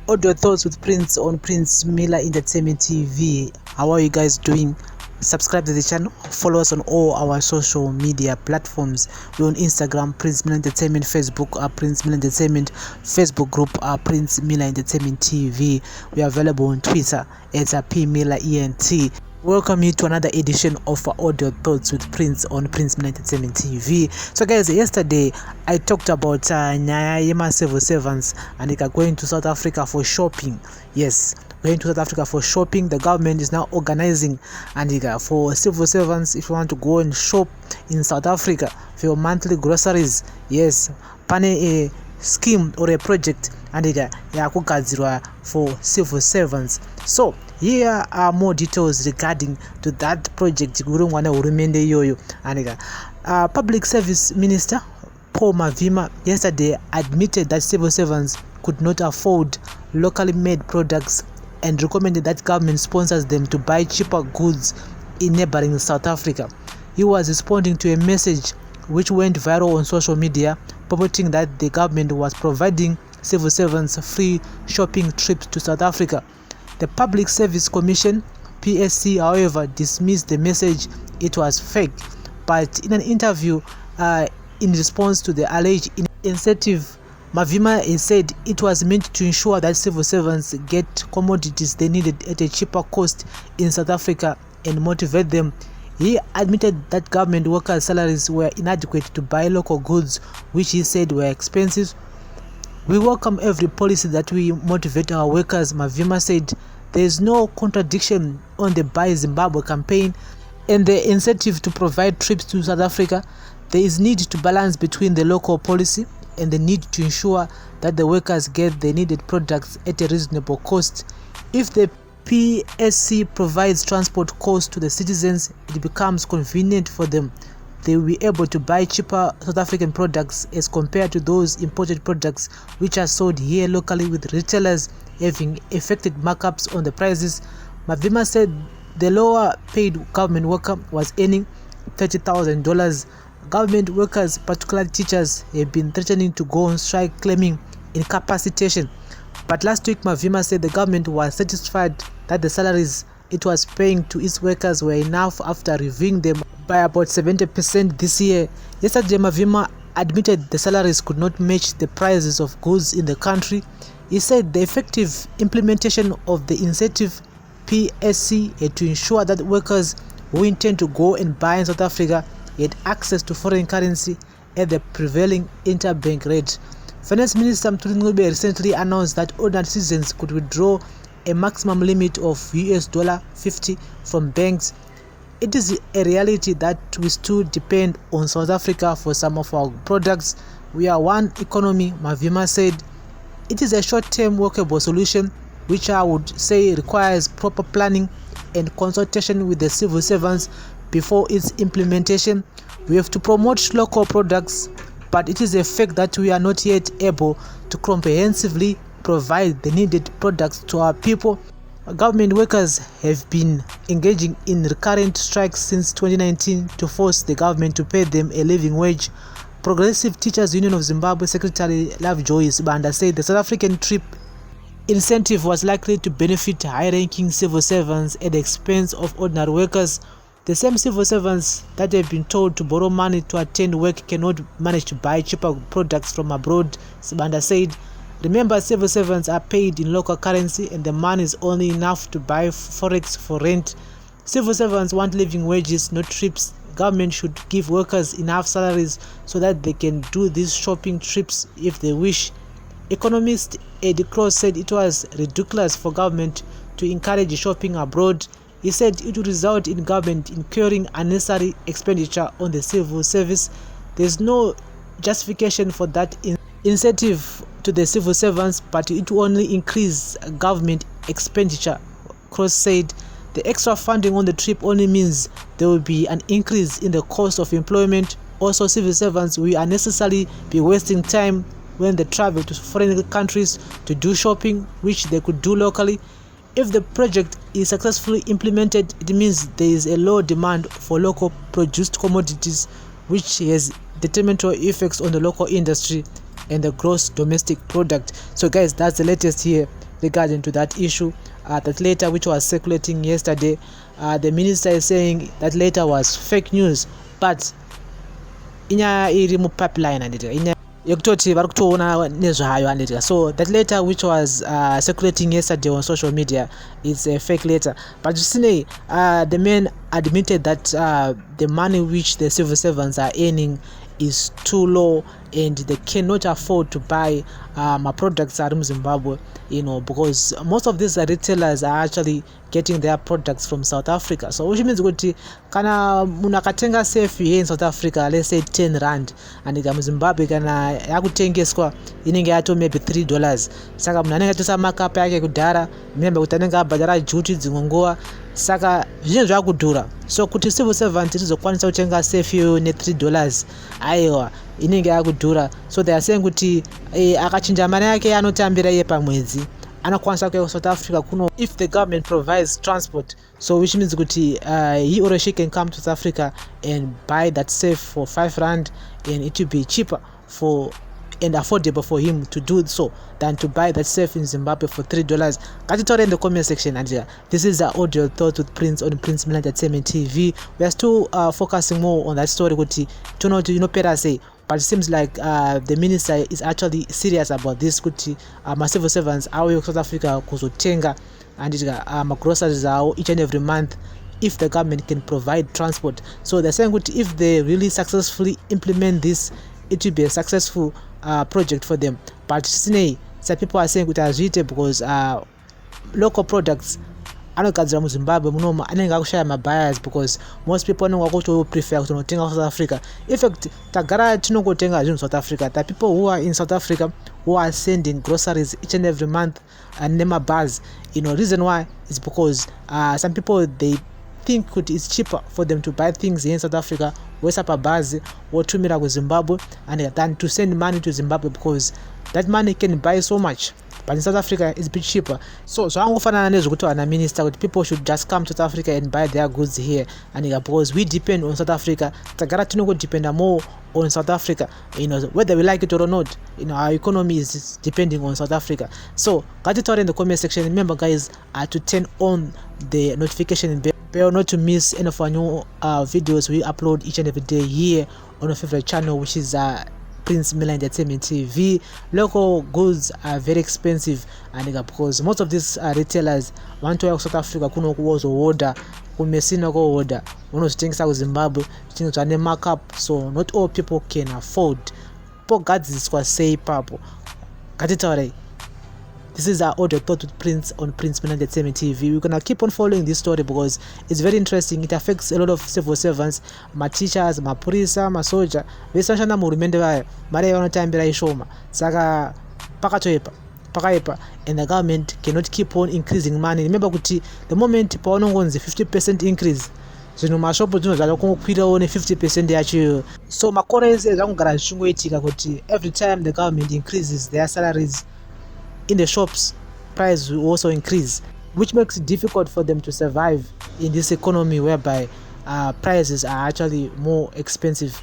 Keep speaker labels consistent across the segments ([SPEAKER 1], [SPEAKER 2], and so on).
[SPEAKER 1] Audio thoughts with Prince on Prince Miller Entertainment TV. How are you guys doing? Subscribe to the channel, follow us on all our social media platforms. We're on Instagram, Prince Miller Entertainment, Facebook, Prince Miller Entertainment, Facebook group, Prince Miller Entertainment TV. We are available on Twitter at PMillerENT. Welcome you to another edition of Audio Thoughts with Prince on Prince Miller Entertainment TV. So guys, yesterday I talked about Nyaya civil servants and they are going to South Africa for shopping. Yes, going to South Africa for shopping. The government is now organizing and for civil servants, if you want to go and shop in South Africa for your monthly groceries, yes, pane a scheme or a project and yakugadzirwa for civil servants. So here are more details regarding to that project. And Public Service Minister Paul Mavima yesterday admitted that civil servants could not afford locally made products and recommended that government sponsors them to buy cheaper goods in neighboring South Africa. He was responding to a message which went viral on social media, purporting that the government was providing civil servants free shopping trips to South Africa. The Public Service Commission, PSC, however, dismissed the message. It was fake. But in an interview in response to the alleged incentive, Mavima said it was meant to ensure that civil servants get commodities they needed at a cheaper cost in South Africa and motivate them. He admitted that government workers' salaries were inadequate to buy local goods, which he said were expensive. We welcome every policy that we motivate our workers, Mavima said. There is no contradiction on the Buy Zimbabwe campaign and the incentive to provide trips to South Africa. There is need to balance between the local policy and the need to ensure that the workers get the needed products at a reasonable cost. If the PSC provides transport costs to the citizens, it becomes convenient for them. They will be able to buy cheaper South African products as compared to those imported products which are sold here locally, with retailers having affected markups on the prices. Mavima said the lower paid government worker was earning $30,000. Government workers, particularly teachers, have been threatening to go on strike, claiming incapacitation. But last week, Mavima said the government was satisfied that the salaries it was paying to its workers were enough after reviewing them by about 70% this year. Yesterday, Mavima admitted the salaries could not match the prices of goods in the country. He said the effective implementation of the incentive PSC had to ensure that workers who intend to go and buy in South Africa had access to foreign currency at the prevailing interbank rate. Finance Minister Mthuli Ncube recently announced that ordinary citizens could withdraw a maximum limit of $50 from banks. It is a reality that we still depend on South Africa for some of our products. We are one economy, Mavima said. It is a short-term workable solution, which I would say requires proper planning and consultation with the civil servants before its implementation. We have to promote local products, but it is a fact that we are not yet able to comprehensively provide the needed products to our people. Government workers have been engaging in recurrent strikes since 2019 to force the government to pay them a living wage. Progressive Teachers Union of Zimbabwe Secretary Lovejoy Sibanda said the South African trip incentive was likely to benefit high-ranking civil servants at the expense of ordinary workers. The same civil servants that have been told to borrow money to attend work cannot manage to buy cheaper products from abroad, Sibanda said. Remember, civil servants are paid in local currency and the money is only enough to buy forex for rent. Civil servants want living wages, not trips. Government should give workers enough salaries so that they can do these shopping trips if they wish. Economist Eddie Cross said it was ridiculous for government to encourage shopping abroad. He said it would result in government incurring unnecessary expenditure on the civil service. There is no justification for that incentive to the civil servants, but it will only increase government expenditure. Cross said the extra funding on the trip only means there will be an increase in the cost of employment. Also, civil servants will unnecessarily be wasting time when they travel to foreign countries to do shopping, which they could do locally. If the project is successfully implemented, it means there is a low demand for local produced commodities, which has detrimental effects on the local industry and the gross domestic product. So guys, that's the latest here. regarding to that issue. That letter which was circulating yesterday, the minister is saying that letter was fake news, but inya iri mu pipeline andita inya yekutoti vari kutoona nezvayo andita. So that letter which was circulating yesterday on social media is a fake letter, but zvisinei, the man admitted that the money which the civil servants are earning is too low and they cannot afford to buy products are in Zimbabwe, because most of these retailers are actually getting their products from South Africa. So which means kuti kana munhu akatenga safe here in South Africa, let's say 10 rand, and Zimbabwe kana yakutengeswa inenge yato maybe $3, saka munhu anenge atosa markup yake kudhara, remember kuti anenge abhadhara duty dzingongova, saka zvinhu zvakudhura. So kuti civil servant izokwanisa kutenga safe iyo $3, aiwa inenge yakudhura. So they are saying kuti akachinja mari yake anotambira iye pamwedzi anokwanisa kuenda South Africa kuno if the government provides transport. So which means kuti he or she can come to South Africa and buy that safe for 5 rand, and it will be cheaper for and affordable for him to do so than to buy that safe in Zimbabwe for $3. Katitore in the comment section. And this is the audio thought with Prince on Prince Miller Entertainment TV. We are still focusing more on that story. Pera say, but it seems like the minister is actually serious about this. My civil servants are in South Africa kuzotenga and groceries are each and every month if the government can provide transport. So they're saying if they really successfully implement this, it will be a successful project for them. But some people are saying kuti because local products anogadzira mu Zimbabwe munoma anenge akushaya mabuyers, because most people anenge prefer kunotenga South Africa. In fact, tagara tinongotenga zvinhu South Africa. The people who are in South Africa who are sending groceries each and every month and nema bars, reason why is because some people they think it's cheaper for them to buy things here in South Africa, west up a bus or tumira to Zimbabwe, and than to send money to Zimbabwe, because that money can buy so much. But in South Africa it's a bit cheaper. So angofanana nezvokuti ana minister kuti people should just come to South Africa and buy their goods here, and because we depend on South Africa, tagara tinongodependa more on South Africa, whether we like it or not. Our economy is depending on South Africa. So katitaure in the comment section. Remember guys, to turn on the notification bell not to miss any of our new videos we upload each and every day here on our favorite channel, which is Prince Miller Entertainment TV. Local goods are very expensive, and because most of these retailers want to work South Africa kuno kuwozo order kumesina ko order unozitengisa ku Zimbabwe things zwane markup, so not all people can afford. Pogadziswa say papo katitaure. This is our audio thought with Prince on Prince Miller Entertainment TV. We're gonna keep on following this story because it's very interesting. It affects a lot of civil servants, my teachers, my purisa, my soldier. Vesashana murumende vayo mari vanotambira ishoma, saka pakaipa, and the government cannot keep on increasing money. Remember kuti the moment paunongonzi 50% increase, zvinhu mashopu zvinozvada kungokwirawo ne50% yacho. So makore ese zvakugara zvichingoitika kuti every time the government increases their salaries, in the shops price will also increase, which makes it difficult for them to survive in this economy whereby prices are actually more expensive,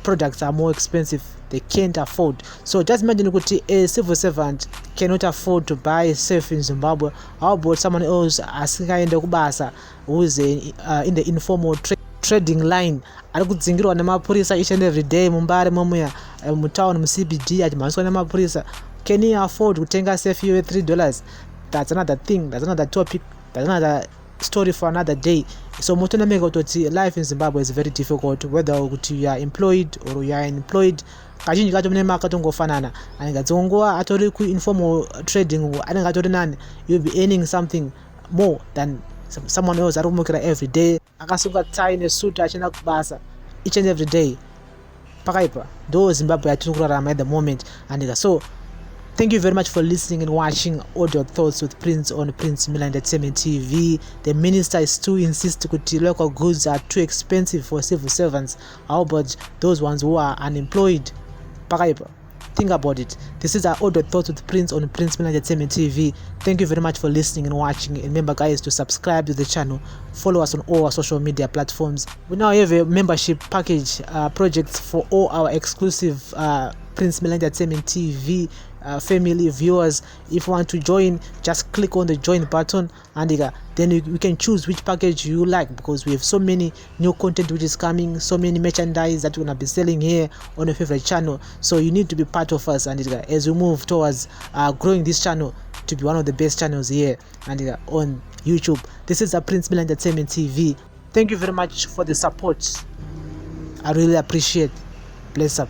[SPEAKER 1] products are more expensive, they can't afford. So just imagine a civil servant cannot afford to buy a safe in Zimbabwe. How about someone else asikaenda kubasa who is in the informal trading line, ari kudzingirwa nemapurisa each and every day mumbare momuya mutown muCBD achimhanyiswa nemapurisa? Can he afford to take a safe with $3? That's another thing. That's another topic. That's another story for another day. So life in Zimbabwe is very difficult, whether you are employed or you are unemployed. Kazhinji kacho mune makatongofanana, and ngatongoa atori ku informal trading anenge atori nani, you'll be earning something more than someone else ari kumukira every day akasunga tie nesuit achina kubasa each and every day. Pakaipa ndo Zimbabwe yatiri kurarama at the moment. And so thank you very much for listening and watching Audio Thoughts with Prince on Prince Miller Entertainment TV. The minister is too insistent that local goods are too expensive for civil servants. How about those ones who are unemployed? Pakaipa, think about it. This is our Audio Thoughts with Prince on Prince Miller Entertainment TV. Thank you very much for listening and watching. And remember guys to subscribe to the channel. Follow us on all our social media platforms. We now have a membership package projects for all our exclusive Prince Miller Entertainment TV family viewers. If you want to join, just click on the join button, and then you can choose which package you like, because we have so many new content which is coming, so many merchandise that we're gonna be selling here on your favorite channel. So you need to be part of us, and as we move towards growing this channel to be one of the best channels here and on YouTube. This is a Prince Mille Entertainment TV. Thank you very much for the support. I really appreciate. Bless up.